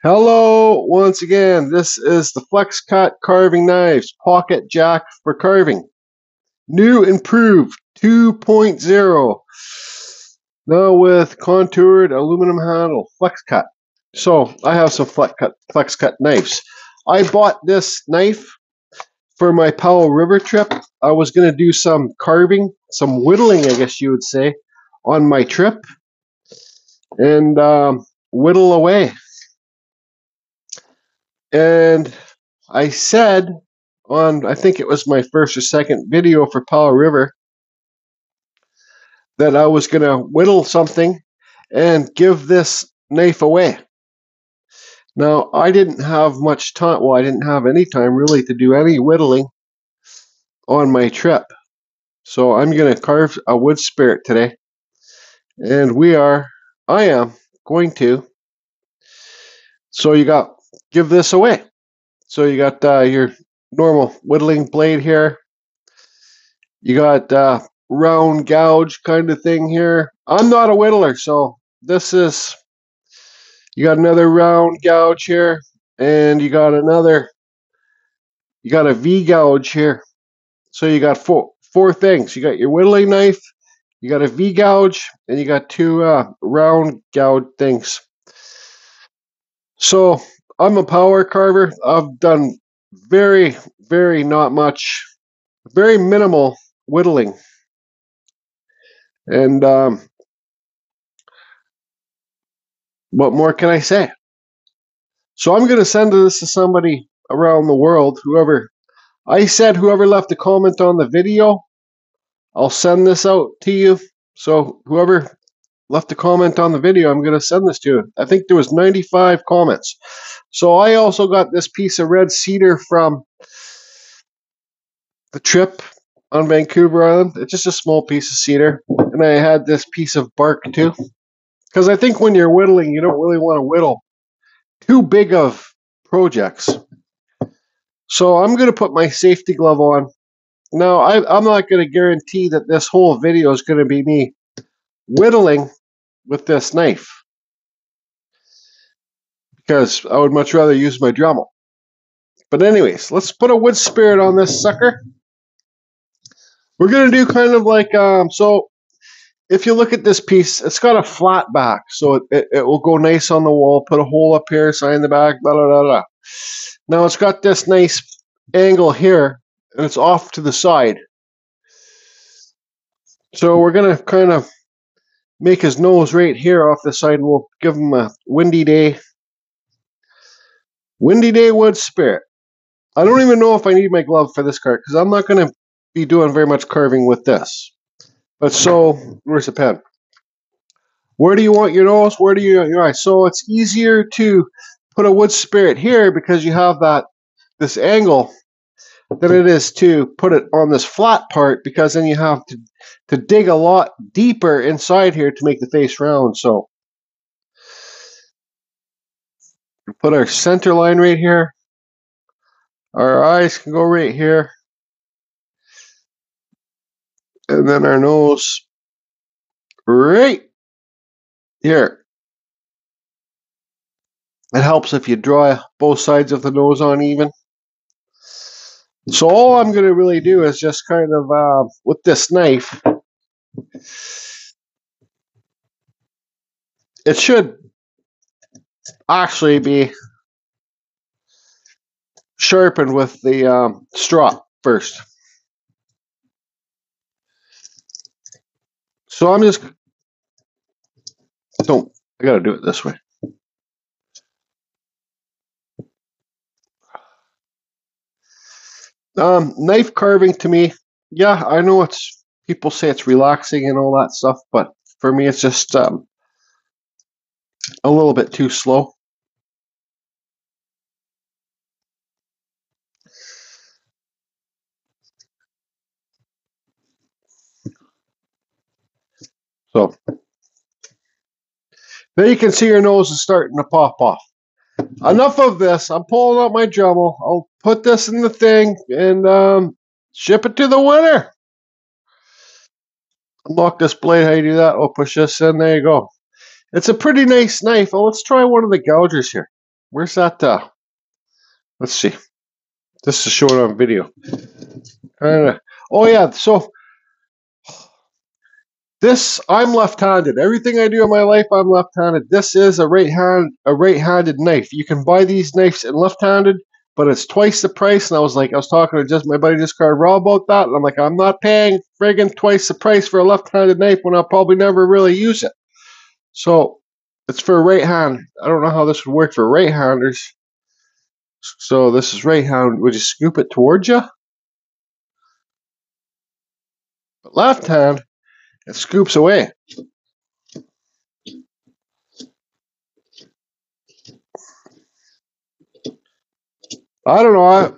Hello, once again. This is the Flex Cut Carving Knives Pocket Jack for carving. New improved 2.0. Now with contoured aluminum handle Flex Cut. So I have some Flex Cut knives. I bought this knife for my Powell River trip. I was going to do some carving, some whittling, I guess you would say, on my trip, and whittle away. And I said on, I think it was my first or second video for Powell River, that I was going to whittle something and give this knife away. Now, I didn't have much time. Well, I didn't have any time really to do any whittling on my trip. So I'm going to carve a wood spirit today. And I am going to. So give this away. So you got your normal whittling blade here. You got round gouge kind of thing here. I'm not a whittler, so you got another round gouge here, and you got a V gouge here. So you got four things. You got your whittling knife, you got a V gouge, and you got two round gouge things. So I'm a power carver. I've done very, very very minimal whittling. And what more can I say? So I'm going to send this to somebody around the world. Whoever left a comment on the video, I'll send this out to you. So whoever left a comment on the video, I'm going to send this to you. I think there was 95 comments. So I also got this piece of red cedar from the trip on Vancouver Island. It's just a small piece of cedar. And I had this piece of bark too. Because I think when you're whittling, you don't really want to whittle too big of projects. So I'm going to put my safety glove on. Now, I'm not going to guarantee that this whole video is going to be me whittling with this knife, because I would much rather use my Dremel. But anyways, let's put a wood spirit on this sucker. We're going to do kind of like, so if you look at this piece, it's got a flat back, so it will go nice on the wall. Put a hole up here, sign the back, blah, blah, blah, blah. Now it's got this nice angle here, and it's off to the side. So we're going to kind of make his nose right here off the side, and we'll give him a windy day wood spirit. I don't even know if I need my glove for this cart, because I'm not going to be doing very much carving with this. But so, where's the pen? Where do you want your nose? Where do you want your eyes? So it's easier to put a wood spirit here because you have this angle than it is to put it on this flat part, because then you have to dig a lot deeper inside here to make the face round. So we put our center line right here. Our eyes can go right here. And then our nose right here. It helps if you draw both sides of the nose on even. So all I'm going to really do is just kind of, with this knife, it should actually be sharpened with the strop first. So I gotta do it this way. Knife carving to me, yeah, I know people say it's relaxing and all that stuff, but for me it's just a little bit too slow. So there you can see your nose is starting to pop off. Enough of this. I'm pulling out my Dremel. I'll put this in the thing and ship it to the winner. Unlock this blade. How you do that? I'll push this in. There you go. It's a pretty nice knife. Well, let's try one of the gougers here. Where's that? Let's see. This is showing on video. Oh yeah, so this, I'm left-handed. Everything I do in my life, I'm left-handed. This is a right-handed knife. You can buy these knives in left-handed, but it's twice the price. And I was talking to my buddy just called Raw about that, and I'm like, I'm not paying friggin' twice the price for a left-handed knife when I'll probably never really use it. So it's for a right hand. I don't know how this would work for right-handers. So this is right-hand. Would you scoop it towards you? But left hand, it scoops away. I don't know.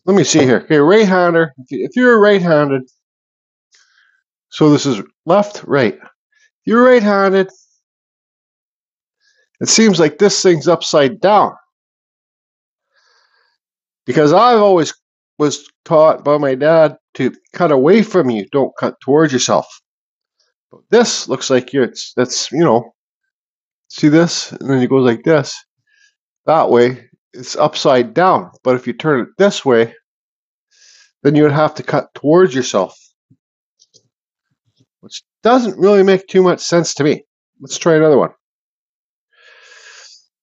Let me see here. Okay, right-hander. If you're right-handed, so this is left, right. If you're right-handed, it seems like this thing's upside down. Because I've always was taught by my dad to cut away from you, don't cut towards yourself. But this looks like that's, you know, see this? And then it goes like this. That way, it's upside down. But if you turn it this way, then you would have to cut towards yourself, which doesn't really make too much sense to me. Let's try another one.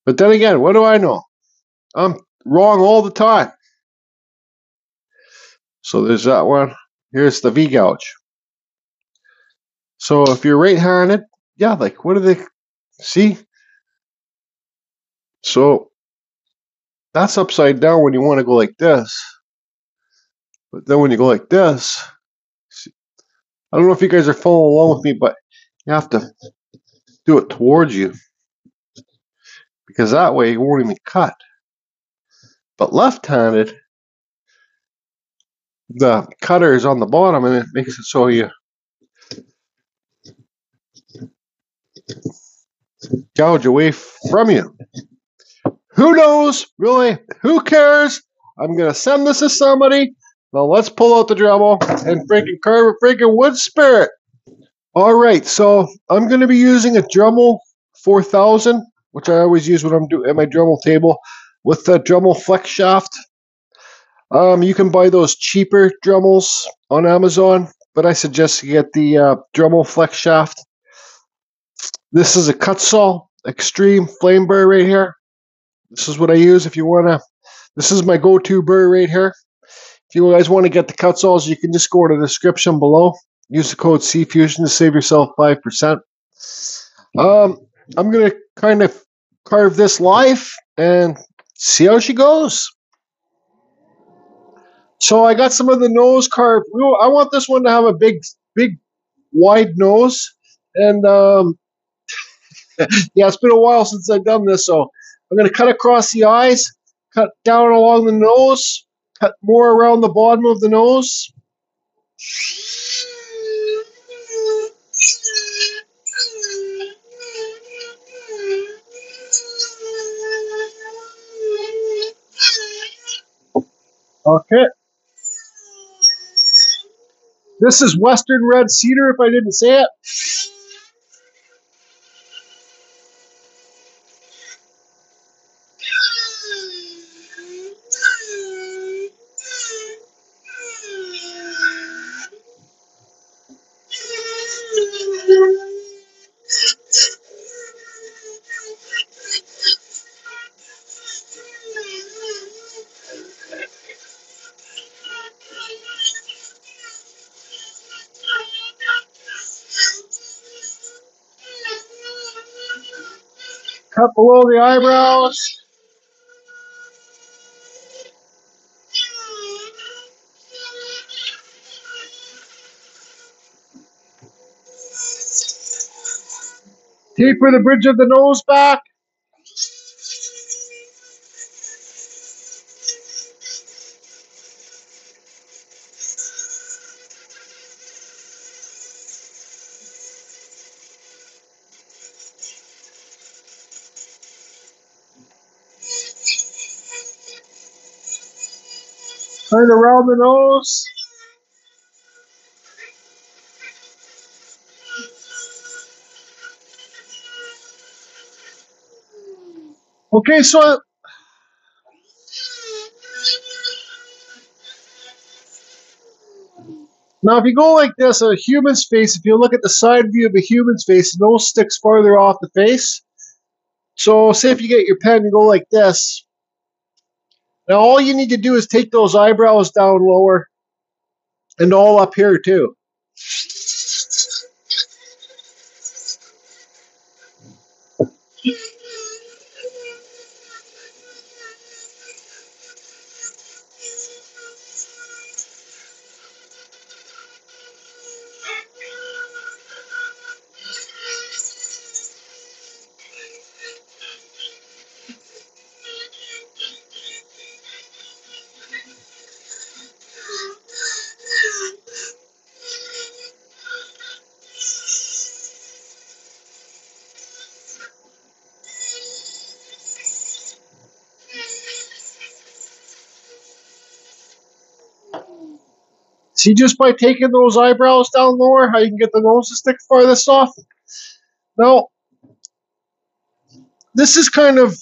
But then again, what do I know? I'm wrong all the time. So there's that one. Here's the V-gouge. So if you're right-handed, yeah, like what do they see? So that's upside down when you want to go like this. But then when you go like this, see, I don't know if you guys are following along with me, but you have to do it towards you. Because that way you won't even cut. But left-handed, the cutter is on the bottom and it makes it so you gouge away from you. Who knows? Really? Who cares? I'm going to send this to somebody. Now let's pull out the Dremel and freaking carve a freaking wood spirit. All right, so I'm going to be using a Dremel 4000, which I always use when I'm at my Dremel table, with the Dremel flex shaft. You can buy those cheaper Dremels on Amazon, but I suggest you get the Dremel flex shaft. This is a Kutzall Extreme Flame Burr right here. This is what I use if you want to. This is my go-to burr right here. If you guys want to get the Kutzalls, you can just go to the description below. Use the code CFusion to save yourself 5%. I'm going to kind of carve this live and see how she goes. So I got some of the nose carved. I want this one to have a big, wide nose. And yeah, it's been a while since I've done this, so I'm going to cut across the eyes, cut down along the nose, cut more around the bottom of the nose. Okay. This is Western Red Cedar, if I didn't say it. Cut below the eyebrows. Taper the bridge of the nose back. Kind of around the nose. Okay, so now if you go like this, a human's face, if you look at the side view of a human's face, the nose sticks farther off the face. So say if you get your pen and go like this, now all you need to do is take those eyebrows down lower and all up here too. See, just by taking those eyebrows down lower, how you can get the nose to stick farthest off? Now, this is kind of...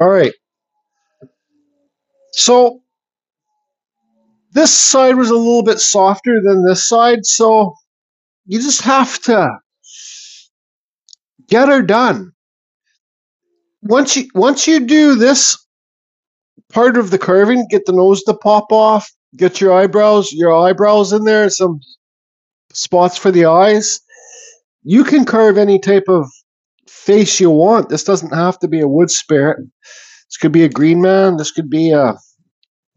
All right. So this side was a little bit softer than this side, so you just have to get her done. Once you do this part of the carving, get the nose to pop off, get your eyebrows in there, some spots for the eyes. You can carve any type of face you want. This doesn't have to be a wood spirit. This could be a green man. This could be a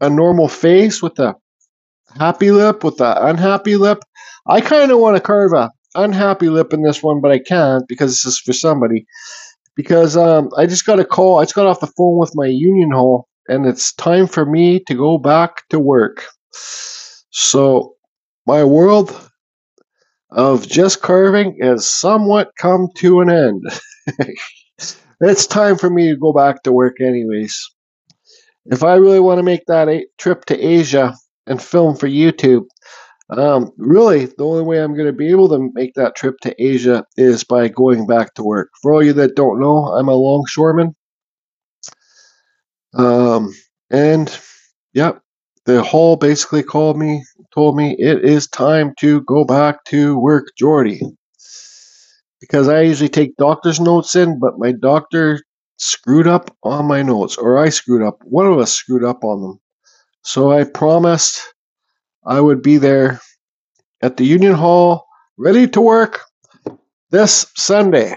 normal face with a happy lip, with an unhappy lip. I kind of want to carve a unhappy lip in this one, but I can't because this is for somebody. Because I just got a call. I just got off the phone with my union hall, and it's time for me to go back to work. So my world of just carving is somewhat come to an end. It's time for me to go back to work anyways. If I really want to make that trip to Asia and film for YouTube, really, the only way I'm going to be able to make that trip to Asia is by going back to work. For all you that don't know, I'm a longshoreman. And, yep, the hall basically told me, it is time to go back to work, Jordy. Because I usually take doctor's notes in, but my doctor screwed up on my notes, or I screwed up. One of us screwed up on them. So I promised I would be there at the Union Hall, ready to work this Sunday.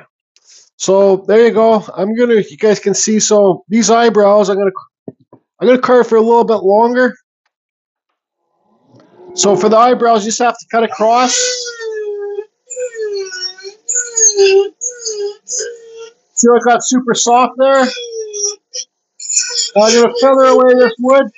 So there you go. You guys can see. So these eyebrows, I'm gonna carve for a little bit longer. So for the eyebrows, you just have to cut across. See how it got super soft there? I'm gonna feather away this wood.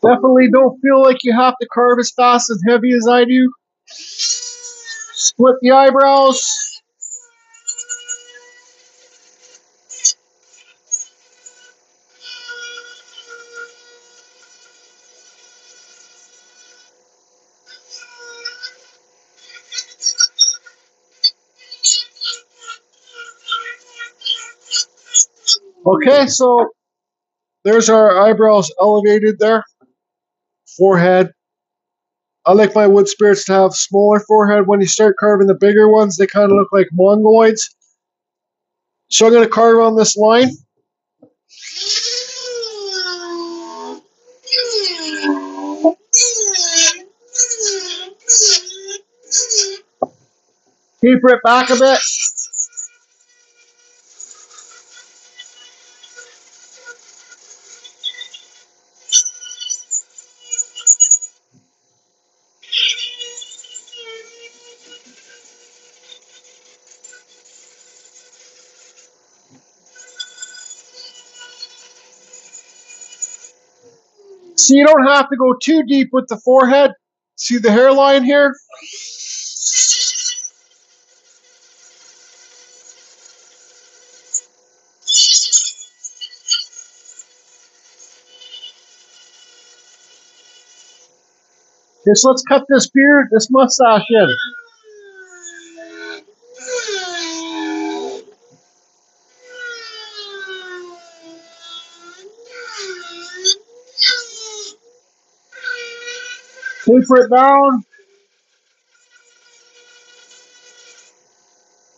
Definitely don't feel like you have to carve as fast and heavy as I do. Split the eyebrows. Okay, so there's our eyebrows elevated there. Forehead. I like my wood spirits to have smaller forehead. When you start carving the bigger ones, they kind of look like mongoloids. So I'm going to carve on this line. Taper it back a bit. So you don't have to go too deep with the forehead. See the hairline here? Just let's cut this beard, this mustache in. Taper it down.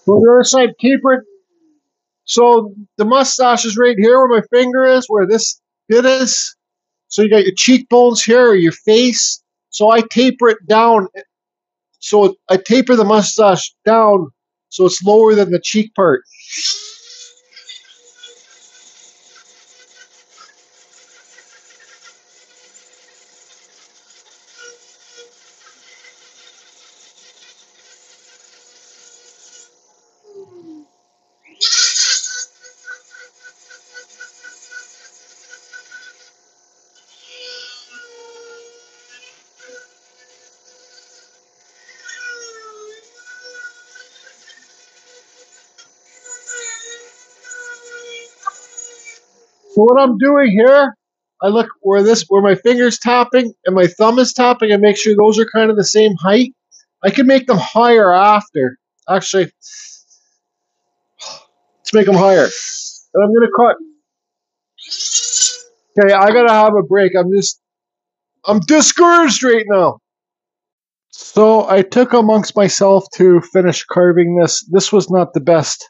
From the other side, taper it. So the mustache is right here where my finger is, where this bit is. So you got your cheekbones here, or your face. So I taper it down. So I taper the mustache down so it's lower than the cheek part. So what I'm doing here, I look where my finger's tapping and my thumb is tapping and make sure those are kind of the same height. I can make them higher after. Actually, let's make them higher. And I'm gonna cut. Okay, I gotta have a break. I'm discouraged right now. So I took amongst myself to finish carving this. This was not the best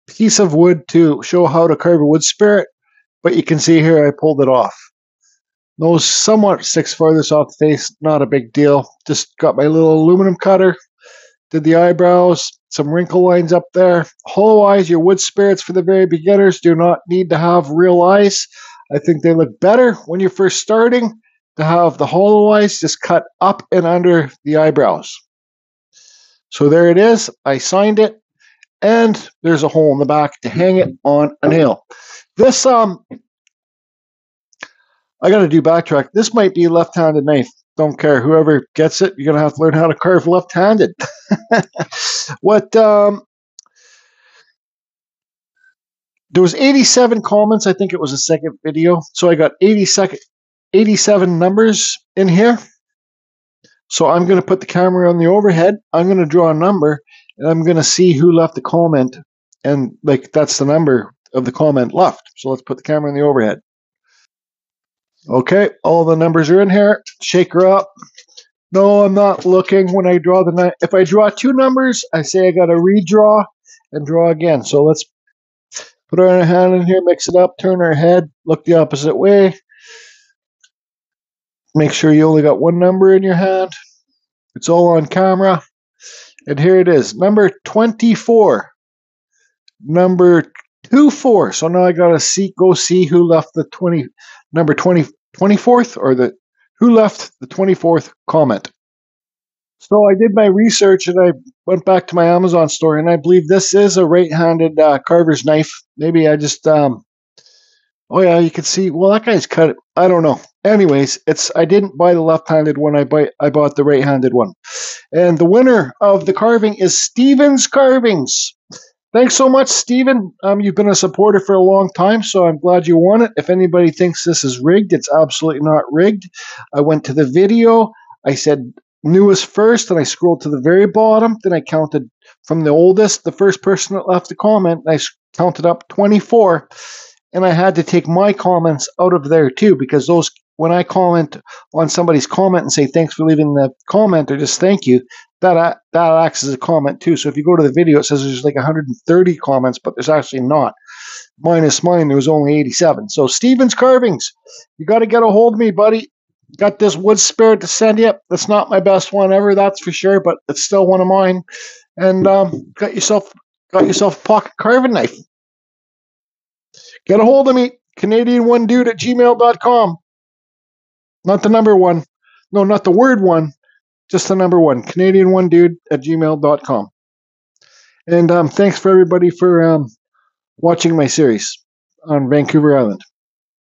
piece of wood to show how to carve a wood spirit, but you can see here I pulled it off. Nose somewhat sticks farthest off the face, not a big deal. Just got my little aluminum cutter, did the eyebrows, some wrinkle lines up there. Hollow eyes, your wood spirits for the very beginners do not need to have real eyes. I think they look better when you're first starting to have the hollow eyes just cut up and under the eyebrows. So there it is. I signed it, and there's a hole in the back to hang it on a nail. This I got to do backtrack. This might be a left-handed knife. Don't care. Whoever gets it, you're going to have to learn how to carve left-handed. There was 87 comments. I think it was a second video. So I got 87 numbers in here. So I'm going to put the camera on the overhead. I'm going to draw a number, and I'm going to see who left the comment. And like that's the number of the comment left. So let's put the camera on the overhead. Okay, all the numbers are in here. Shake her up. No, I'm not looking when I draw the knife. If I draw two numbers, I say I got to redraw and draw again. So let's put our hand in here, mix it up, turn our head, look the opposite way. Make sure you only got one number in your hand. It's all on camera. And here it is, number 24. Number 24. So now I got to go see who left the 24th or who left the 24th comment. So I did my research and I went back to my Amazon store, and I believe this is a right-handed carver's knife. Maybe I just, oh yeah, you can see, well, that guy's cut it. I don't know. Anyways, I didn't buy the left-handed one. I bought the right-handed one. And the winner of the carving is Steven's Carvings. Thanks so much, Steven. You've been a supporter for a long time, so I'm glad you won it. If anybody thinks this is rigged, it's absolutely not rigged. I went to the video. I said newest first, and I scrolled to the very bottom. Then I counted from the oldest, the first person that left the comment, and I counted up 24. and I had to take my comments out of there too, because those, when I comment on somebody's comment and say thanks for leaving the comment or just thank you, that acts as a comment too. So if you go to the video, it says there's like 130 comments, but there's actually not. Minus mine, there was only 87. So Stevens Carvings, you got to get a hold of me, buddy. Got this wood spirit to send you. That's not my best one ever, that's for sure, but it's still one of mine. And got yourself a pocket carving knife. Get a hold of me, Canadian1dude@gmail.com. Not the number one. No, not the word one. Just the number one. Canadian1dude@gmail.com. And thanks for everybody for watching my series on Vancouver Island.